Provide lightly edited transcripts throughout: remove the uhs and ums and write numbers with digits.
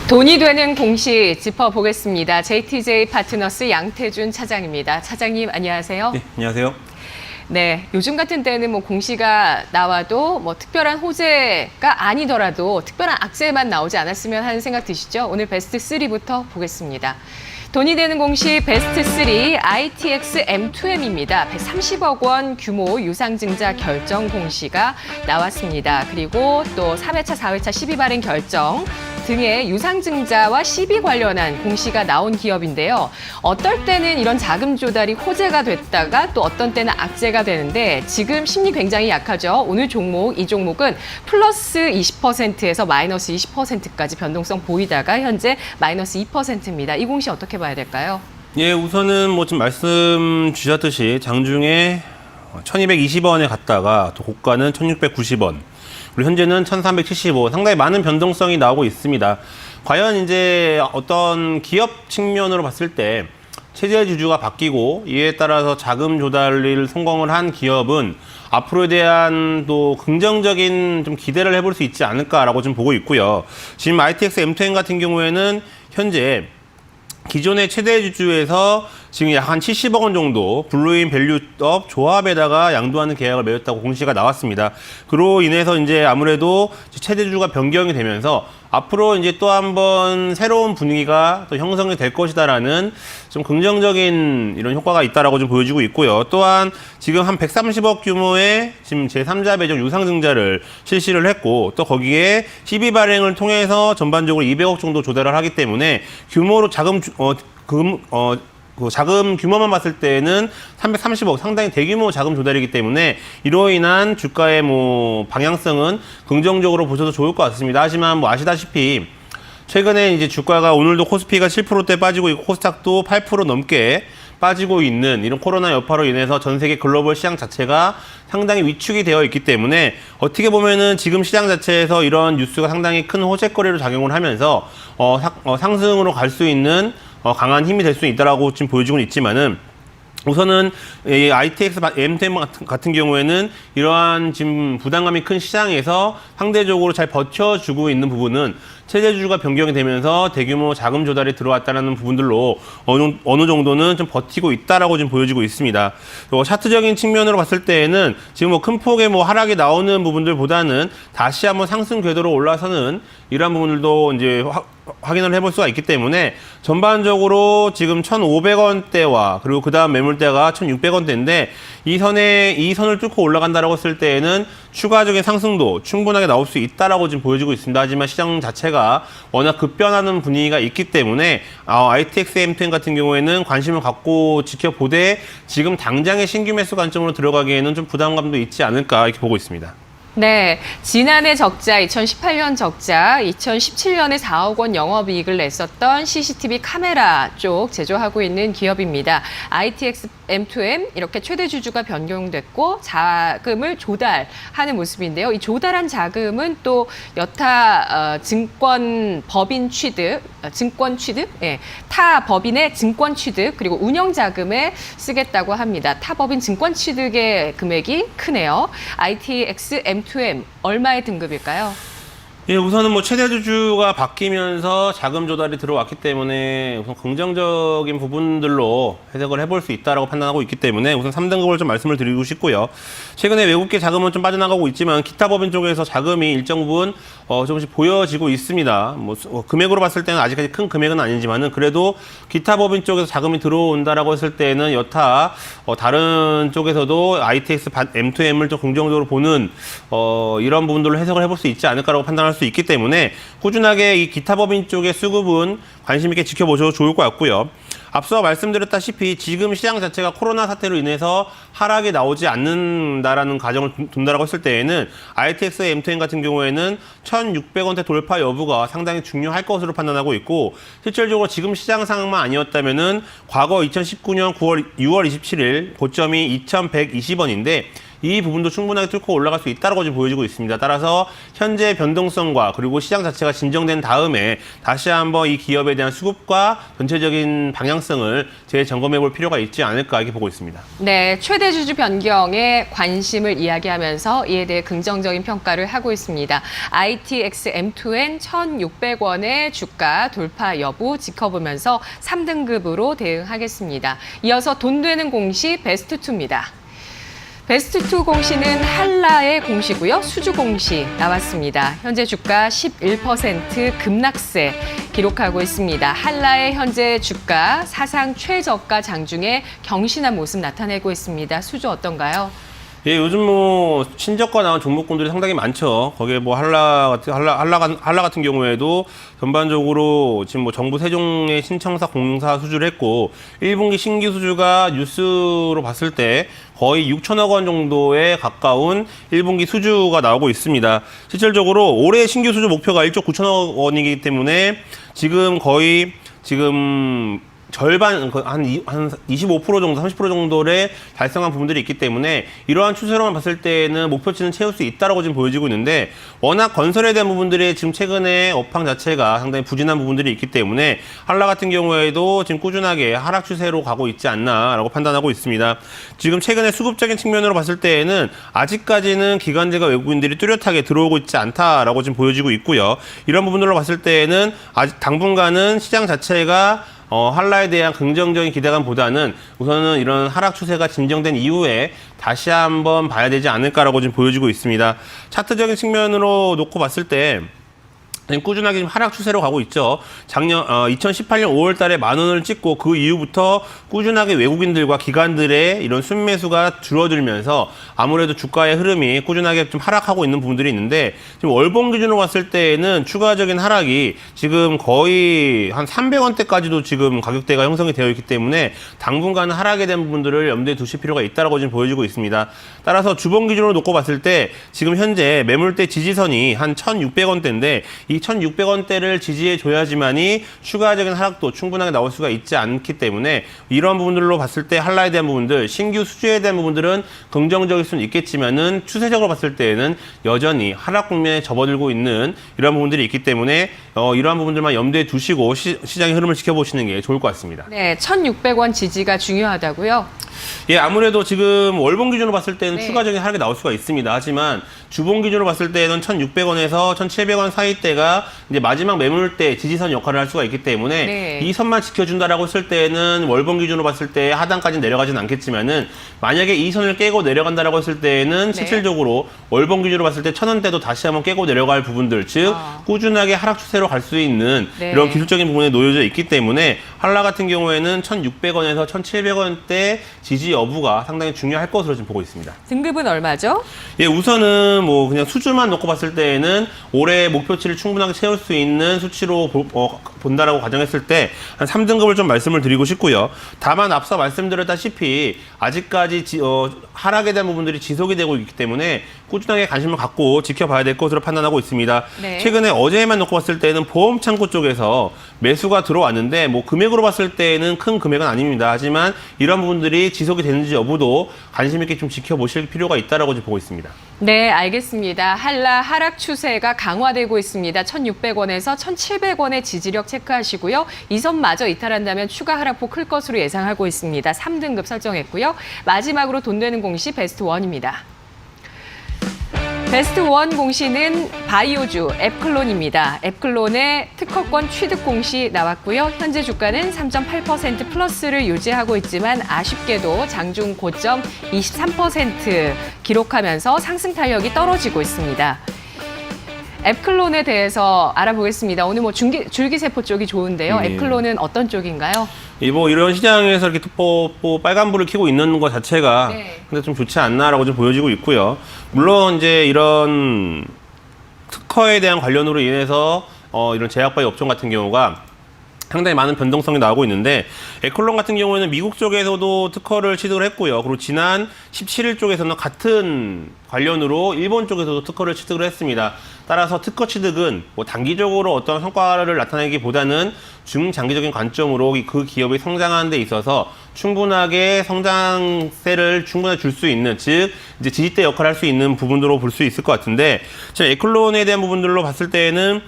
돈이 되는 공시 짚어보겠습니다. JTJ 파트너스 양태준 차장입니다. 차장님 안녕하세요. 네, 안녕하세요. 네, 요즘 같은 때는 공시가 나와도 특별한 호재가 아니더라도 특별한 악재만 나오지 않았으면 하는 생각 드시죠? 오늘 베스트 3부터 보겠습니다. 돈이 되는 공시 베스트 3 ITX M2M입니다. 130억 원 규모 유상증자 결정 공시가 나왔습니다. 그리고 또 3회차, 4회차 시비 발행 결정 등의 유상증자와 시비 관련한 공시가 나온 기업인데요. 어떨 때는 이런 자금 조달이 호재가 됐다가 또 어떤 때는 악재가 되는데 지금 심리 굉장히 약하죠. 오늘 종목, 이 종목은 플러스 20%에서 마이너스 20%까지 변동성 보이다가 현재 마이너스 2%입니다. 이 공시 어떻게 봐야 될까요? 예, 우선은 지금 말씀 주셨듯이 장중에 1220원에 갔다가 또 고가는 1690원. 그리고 현재는 1375, 상당히 많은 변동성이 나오고 있습니다. 과연 이제 어떤 기업 측면으로 봤을 때 체제 주주가 바뀌고 이에 따라서 자금 조달을 성공을 한 기업은 앞으로에 대한 또 긍정적인 좀 기대를 해볼 수 있지 않을까라고 좀 보고 있고요. 지금 ITX M2M 같은 경우에는 현재 기존의 최대 주주에서 지금 약 한 70억 원 정도 블루인 밸류업 조합에다가 양도하는 계약을 맺었다고 공시가 나왔습니다. 그로 인해서 이제 아무래도 최대 주주가 변경이 되면서 앞으로 이제 또 한번 새로운 분위기가 또 형성이 될 것이다라는 좀 긍정적인 이런 효과가 있다라고 좀 보여지고 있고요. 또한 지금 한 130억 규모의 지금 제3자 배정 유상증자를 실시를 했고 또 거기에 시비 발행을 통해서 전반적으로 200억 정도 조달을 하기 때문에 규모로 자금 규모만 봤을 때는 330억 상당히 대규모 자금 조달이기 때문에 이로 인한 주가의 방향성은 긍정적으로 보셔도 좋을 것 같습니다. 하지만 아시다시피 최근에 이제 주가가 오늘도 코스피가 7%대 빠지고 있고 코스닥도 8% 넘게 빠지고 있는 이런 코로나 여파로 인해서 전 세계 글로벌 시장 자체가 상당히 위축이 되어 있기 때문에 어떻게 보면은 지금 시장 자체에서 이런 뉴스가 상당히 큰 호재거리로 작용을 하면서 상승으로 갈 수 있는 강한 힘이 될 수 있다라고 지금 보여지고 있지만은 우선은 이 ITX M2M 같은 경우에는 이러한 지금 부담감이 큰 시장에서 상대적으로 잘 버텨주고 있는 부분은 체제주주가 변경이 되면서 대규모 자금 조달이 들어왔다는 부분들로 어느 정도는 좀 버티고 있다라고 지금 보여지고 있습니다. 그리고 차트적인 측면으로 봤을 때에는 지금 큰 폭의 하락이 나오는 부분들보다는 다시 한번 상승 궤도로 올라서는 이러한 부분들도 이제 확인을 해볼 수가 있기 때문에 전반적으로 지금 1,500원대와 그리고 그 다음 매물대가 1,600원대인데 이 선을 뚫고 올라간다라고 했을 때에는 추가적인 상승도 충분하게 나올 수 있다라고 지금 보여지고 있습니다. 하지만 시장 자체가 워낙 급변하는 분위기가 있기 때문에 ITX M2M 같은 경우에는 관심을 갖고 지켜보되 지금 당장의 신규 매수 관점으로 들어가기에는 좀 부담감도 있지 않을까 이렇게 보고 있습니다. 네, 지난해 적자, 2018년 적자, 2017년에 4억 원 영업이익을 냈었던 CCTV 카메라 쪽 제조하고 있는 기업입니다. ITX M2M 이렇게 최대 주주가 변경됐고 자금을 조달하는 모습인데요. 이 조달한 자금은 또 여타 증권 취득, 타 법인의 증권 취득 그리고 운영 자금에 쓰겠다고 합니다. 타 법인 증권 취득의 금액이 크네요. ITX M2M 얼마의 등급일까요? 예, 우선은 최대 주주가 바뀌면서 자금 조달이 들어왔기 때문에 우선 긍정적인 부분들로 해석을 해볼 수 있다라고 판단하고 있기 때문에 우선 3등급을 좀 말씀을 드리고 싶고요. 최근에 외국계 자금은 좀 빠져나가고 있지만 기타 법인 쪽에서 자금이 일정 부분 조금씩 보여지고 있습니다. 금액으로 봤을 때는 아직까지 큰 금액은 아니지만은 그래도 기타 법인 쪽에서 자금이 들어온다라고 했을 때는 여타 다른 쪽에서도 ITX M2M을 좀 긍정적으로 보는 이런 부분들로 해석을 해볼 수 있지 않을까라고 판단할 수 있기 때문에 꾸준하게 이 기타 법인 쪽의 수급은 관심 있게 지켜보셔도 좋을 것 같고요. 앞서 말씀드렸다시피 지금 시장 자체가 코로나 사태로 인해서 하락이 나오지 않는다라는 가정을 둔다라고 했을 때에는 ITX M2M 같은 경우에는 1,600원대 돌파 여부가 상당히 중요할 것으로 판단하고 있고 실질적으로 지금 시장 상황만 아니었다면은 과거 2019년 6월 27일 고점이 2,120원인데 이 부분도 충분하게 뚫고 올라갈 수 있다고 지금 보여지고 있습니다. 따라서 현재 변동성과 그리고 시장 자체가 진정된 다음에 다시 한번 이 기업에 대한 수급과 전체적인 방향성을 재점검해 볼 필요가 있지 않을까 이렇게 보고 있습니다. 네, 최대 주주 변경에 관심을 이야기하면서 이에 대해 긍정적인 평가를 하고 있습니다. ITX M2N 1,600원의 주가 돌파 여부 지켜보면서 3등급으로 대응하겠습니다. 이어서 돈 되는 공시 베스트2입니다. 베스트2 공시는 한라의 공시고요. 수주 공시 나왔습니다. 현재 주가 11% 급락세 기록하고 있습니다. 한라의 현재 주가 사상 최저가 장중에 경신한 모습 나타내고 있습니다. 수주 어떤가요? 예, 요즘 뭐 신저가 나온 종목군들이 상당히 많죠. 거기에 뭐 한라 같은 경우에도 전반적으로 지금 뭐 정부 세종의 신청사 공사 수주를 했고 1분기 신규 수주가 뉴스로 봤을 때 거의 6천억 원 정도에 가까운 1분기 수주가 나오고 있습니다. 실질적으로 올해 신규 수주 목표가 1조 9천억 원이기 때문에 지금 거의 절반, 한 25% 정도, 30% 정도를 달성한 부분들이 있기 때문에 이러한 추세로만 봤을 때는 목표치는 채울 수 있다라고 지금 보여지고 있는데 워낙 건설에 대한 부분들이 지금 최근에 업황 자체가 상당히 부진한 부분들이 있기 때문에 한라 같은 경우에도 지금 꾸준하게 하락 추세로 가고 있지 않나라고 판단하고 있습니다. 지금 최근에 수급적인 측면으로 봤을 때에는 아직까지는 기관들과 외국인들이 뚜렷하게 들어오고 있지 않다라고 지금 보여지고 있고요. 이런 부분들로 봤을 때에는 아직 당분간은 시장 자체가 한라에 대한 긍정적인 기대감보다는 우선은 이런 하락 추세가 진정된 이후에 다시 한번 봐야 되지 않을까라고 지금 보여지고 있습니다. 차트적인 측면으로 놓고 봤을 때 꾸준하게 지금 하락 추세로 가고 있죠. 2018년 5월 달에 10,000원을 찍고 그 이후부터 꾸준하게 외국인들과 기관들의 이런 순매수가 줄어들면서 아무래도 주가의 흐름이 꾸준하게 좀 하락하고 있는 부분들이 있는데 지금 월봉 기준으로 봤을 때에는 추가적인 하락이 지금 거의 한 300원대까지도 지금 가격대가 형성이 되어 있기 때문에 당분간은 하락에 대한 부분들을 염두에 두실 필요가 있다고 지금 보여지고 있습니다. 따라서 주봉 기준으로 놓고 봤을 때 지금 현재 매물대 지지선이 한 1,600원대인데 이 1,600원대를 지지해 줘야지만이 추가적인 하락도 충분하게 나올 수가 있지 않기 때문에 이런 부분들로 봤을 때 한라에 대한 부분들, 신규 수주에 대한 부분들은 긍정적일 수는 있겠지만은 추세적으로 봤을 때에는 여전히 하락 국면에 접어들고 있는 이런 부분들이 있기 때문에 이러한 부분들만 염두에 두시고 시장의 흐름을 지켜보시는 게 좋을 것 같습니다. 네, 1,600원 지지가 중요하다고요? 예, 아무래도 지금 월봉 기준으로 봤을 때는 네. 추가적인 하락이 나올 수가 있습니다. 하지만 주봉 기준으로 봤을 때는 1,600원에서 1,700원 사이대가 이제 마지막 매물대 지지선 역할을 할 수가 있기 때문에 네. 이 선만 지켜준다라고 했을 때는 월봉 기준으로 봤을 때 하단까지 내려가진 않겠지만은 만약에 이 선을 깨고 내려간다라고 했을 때는 네. 실질적으로 월봉 기준으로 봤을 때 1,000원대도 다시 한번 깨고 내려갈 부분들, 즉 꾸준하게 하락 추세로 갈 수 있는 네. 이런 기술적인 부분에 놓여져 있기 때문에 한라 같은 경우에는 1,600원에서 1,700원대 지지 여부가 상당히 중요할 것으로 지금 보고 있습니다. 등급은 얼마죠? 예, 우선은 뭐 그냥 수주만 놓고 봤을 때에는 올해 목표치를 충분하게 채울 수 있는 수치로 본다라고 가정했을 때 한 3등급을 좀 말씀을 드리고 싶고요. 다만 앞서 말씀드렸다시피 아직까지 하락에 대한 부분들이 지속이 되고 있기 때문에 꾸준하게 관심을 갖고 지켜봐야 될 것으로 판단하고 있습니다. 네. 최근에 어제만 놓고 봤을 때는 보험 창고 쪽에서 매수가 들어왔는데 뭐 금액으로 봤을 때는 큰 금액은 아닙니다. 하지만 이런 부분들이 지속이 되는지 여부도 관심 있게 좀 지켜보실 필요가 있다라고 보고 있습니다. 네, 알겠습니다. 한라 하락 추세가 강화되고 있습니다. 1,600원에서 1,700원의 지지력 체크하시고요. 이 선마저 이탈한다면 추가 하락폭 클 것으로 예상하고 있습니다. 3등급 설정했고요. 마지막으로 돈 되는 공시 베스트 1입니다. 베스트 1 공시는 바이오주 앱클론입니다. 앱클론의 특허권 취득 공시 나왔고요. 현재 주가는 3.8% 플러스를 유지하고 있지만 아쉽게도 장중 고점 23% 기록하면서 상승 탄력이 떨어지고 있습니다. 앱클론에 대해서 알아보겠습니다. 오늘 뭐 줄기세포 쪽이 좋은데요. 네. 앱클론은 어떤 쪽인가요? 뭐 이런 시장에서 이렇게 빨간불을 켜고 있는 것 자체가 네. 근데 좀 좋지 않나라고 좀 보여지고 있고요. 물론 이제 이런 특허에 대한 관련으로 인해서 이런 제약바이오 업종 같은 경우가 상당히 많은 변동성이 나오고 있는데 에클론 같은 경우에는 미국 쪽에서도 특허를 취득을 했고요. 그리고 지난 17일 쪽에서는 같은 관련으로 일본 쪽에서도 특허를 취득을 했습니다. 따라서 특허 취득은 뭐 단기적으로 어떤 성과를 나타내기보다는 중장기적인 관점으로 그 기업이 성장하는 데 있어서 충분하게 성장세를 충분히 줄 수 있는, 즉 이제 지지대 역할을 할 수 있는 부분으로 볼 수 있을 것 같은데, 지금 에클론에 대한 부분들로 봤을 때는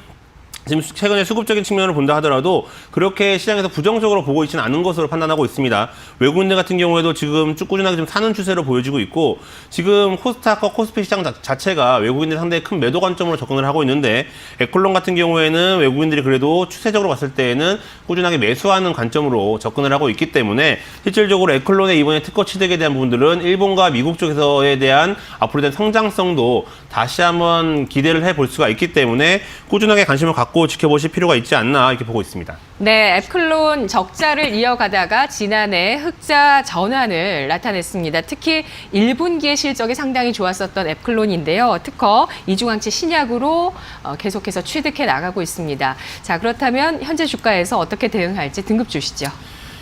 지금 최근에 수급적인 측면을 본다 하더라도 그렇게 시장에서 부정적으로 보고 있지는 않은 것으로 판단하고 있습니다. 외국인들 같은 경우에도 지금 쭉 꾸준하게 좀 사는 추세로 보여지고 있고, 지금 코스닥과 코스피 시장 자체가 외국인들 상당히 큰 매도 관점으로 접근을 하고 있는데, 에클론 같은 경우에는 외국인들이 그래도 추세적으로 봤을 때에는 꾸준하게 매수하는 관점으로 접근을 하고 있기 때문에 실질적으로 에클론의 이번에 특허 취득에 대한 부분들은 일본과 미국 쪽에서에 대한 앞으로 대한 성장성도 다시 한번 기대를 해볼 수가 있기 때문에 꾸준하게 관심을 갖고 지켜보실 필요가 있지 않나 이렇게 보고 있습니다. 네, 에클론 적자를 이어가다가 지난해 흑자 전환을 나타냈습니다. 특히 1분기의 실적이 상당히 좋았었던 에클론인데요. 특허 이중항체 신약으로 계속해서 취득해 나가고 있습니다. 자, 그렇다면 현재 주가에서 어떻게 대응할지 등급 주시죠.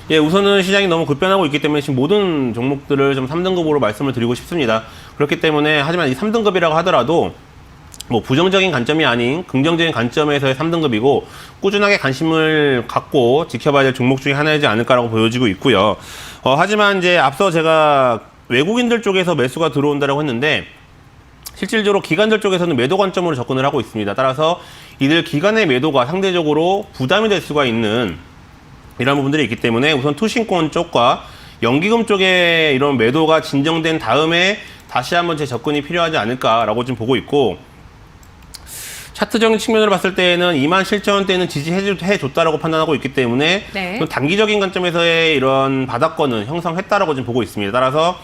예, 우선은 시장이 너무 급변하고 있기 때문에 지금 모든 종목들을 좀 3등급으로 말씀을 드리고 싶습니다. 그렇기 때문에 하지만 이 3등급이라고 하더라도 뭐 부정적인 관점이 아닌 긍정적인 관점에서의 3등급이고 꾸준하게 관심을 갖고 지켜봐야 될 종목 중에 하나이지 않을까라고 보여지고 있고요. 하지만 이제 앞서 제가 외국인들 쪽에서 매수가 들어온다라고 했는데 실질적으로 기관들 쪽에서는 매도 관점으로 접근을 하고 있습니다. 따라서 이들 기관의 매도가 상대적으로 부담이 될 수가 있는 이런 부분들이 있기 때문에 우선 투신권 쪽과 연기금 쪽에 이런 매도가 진정된 다음에 다시 한번 재접근이 필요하지 않을까라고 좀 보고 있고, 차트적인 측면으로 봤을 때는 27,000원대는 지지해줬다라고 판단하고 있기 때문에 네. 좀 단기적인 관점에서의 이런 바닥권은 형성했다라고 지금 보고 있습니다. 따라서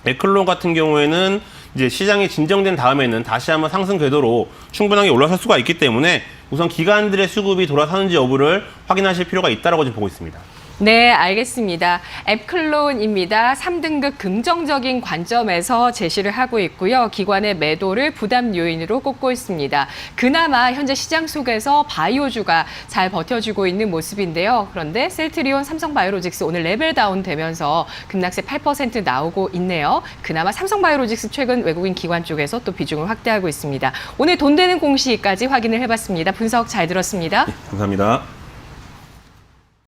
에클론 같은 경우에는 이제 시장이 진정된 다음에는 다시 한번 상승 궤도로 충분하게 올라설 수가 있기 때문에 우선 기관들의 수급이 돌아서는지 여부를 확인하실 필요가 있다라고 지금 보고 있습니다. 네, 알겠습니다. 에클론입니다. 3등급 긍정적인 관점에서 제시를 하고 있고요. 기관의 매도를 부담 요인으로 꼽고 있습니다. 그나마 현재 시장 속에서 바이오주가 잘 버텨주고 있는 모습인데요. 그런데 셀트리온, 삼성바이오로직스 오늘 레벨 다운 되면서 급락세 8% 나오고 있네요. 그나마 삼성바이오로직스 최근 외국인 기관 쪽에서 또 비중을 확대하고 있습니다. 오늘 돈 되는 공시까지 확인을 해봤습니다. 분석 잘 들었습니다. 네, 감사합니다.